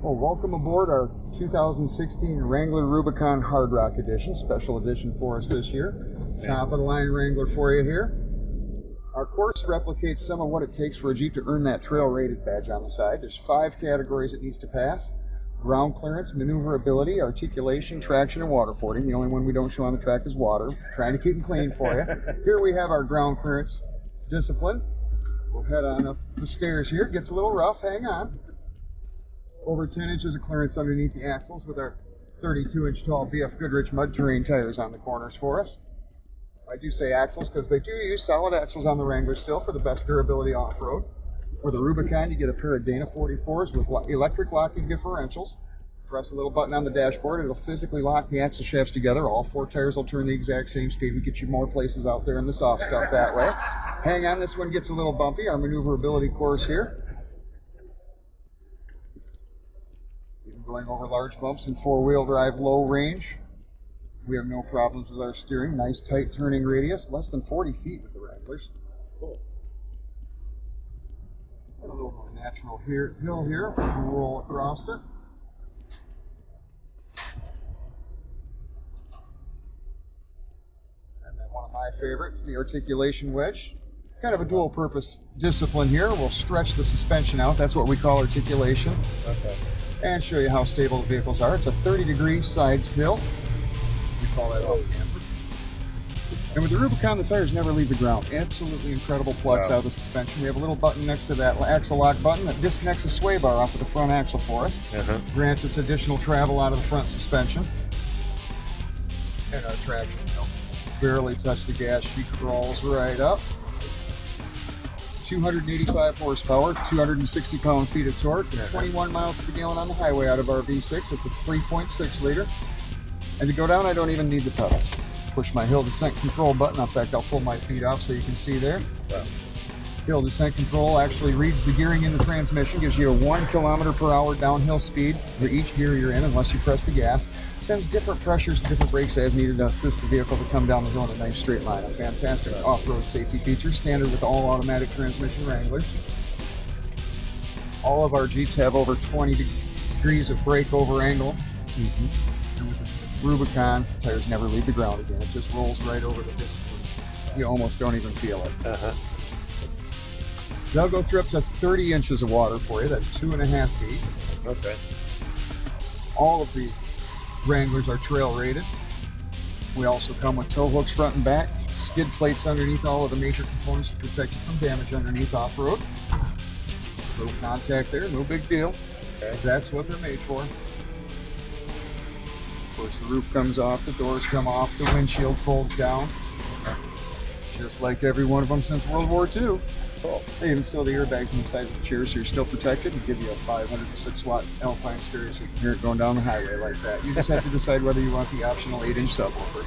Well, welcome aboard our 2016 Wrangler Rubicon Hard Rock Edition, special edition for us this year. Top of the line Wrangler for you here. Our course replicates some of what it takes for a Jeep to earn that trail rated badge on the side. There's 5 categories it needs to pass: ground clearance, maneuverability, articulation, traction, and water fording. The only one we don't show on the track is water. Trying to keep them clean for you. Here we have our ground clearance discipline. We'll head on up the stairs here. It gets a little rough, hang on. Over 10 inches of clearance underneath the axles with our 32-inch tall BF Goodrich mud terrain tires on the corners for us. I do say axles because they do use solid axles on the Wrangler still for the best durability off-road. For the Rubicon, you get a pair of Dana 44s with electric locking differentials. Press a little button on the dashboard, it'll physically lock the axle shafts together. All 4 tires will turn the exact same speed. We get you more places out there in the soft stuff that way. Hang on, this one gets a little bumpy, our maneuverability course here. Even going over large bumps in 4-wheel drive low range. We have no problems with our steering. Nice tight turning radius, less than 40 feet with the Wranglers. Cool. Got a little more natural hill here. We'll roll across it. And then one of my favorites, the articulation wedge. Kind of a dual purpose discipline here. We'll stretch the suspension out. That's what we call articulation. Okay. And show you how stable the vehicles are. It's a 30-degree side hill. We call that off camber. And with the Rubicon, the tires never leave the ground. Absolutely incredible flex out of the suspension. We have a little button next to that axle lock button that disconnects the sway bar off of the front axle for us. Grants us additional travel out of the front suspension. And our traction wheel. Barely touch the gas, she crawls right up. 285 horsepower, 260 pound-feet of torque, and 21 miles to the gallon on the highway out of our V6. It's a 3.6 liter. And to go down, I don't even need the pedals. Push my hill descent control button. In fact, I'll pull my feet off so you can see there. Hill descent control actually reads the gearing in the transmission, gives you a 1 km/h downhill speed for each gear you're in unless you press the gas. Sends different pressures to different brakes as needed to assist the vehicle to come down the hill in a nice straight line. A fantastic off-road safety feature, standard with all automatic transmission Wranglers. All of our Jeeps have over 20 degrees of brake over angle. And with the Rubicon, tires never leave the ground again. It just rolls right over the discipline. You almost don't even feel it. They'll go through up to 30 inches of water for you. That's 2.5 feet. Okay. All of the Wranglers are trail rated. We also come with tow hooks front and back, skid plates underneath all of the major components to protect you from damage underneath off-road. No contact there, no big deal. Okay. That's what they're made for. Of course, the roof comes off, the doors come off, the windshield folds down. Just like every one of them since World War II. Cool. They even sew the airbags in the sides of the chairs so you're still protected, and give you a 506-watt Alpine stereo so you can hear it going down the highway like that. You just have to decide whether you want the optional 8-inch subwoofer.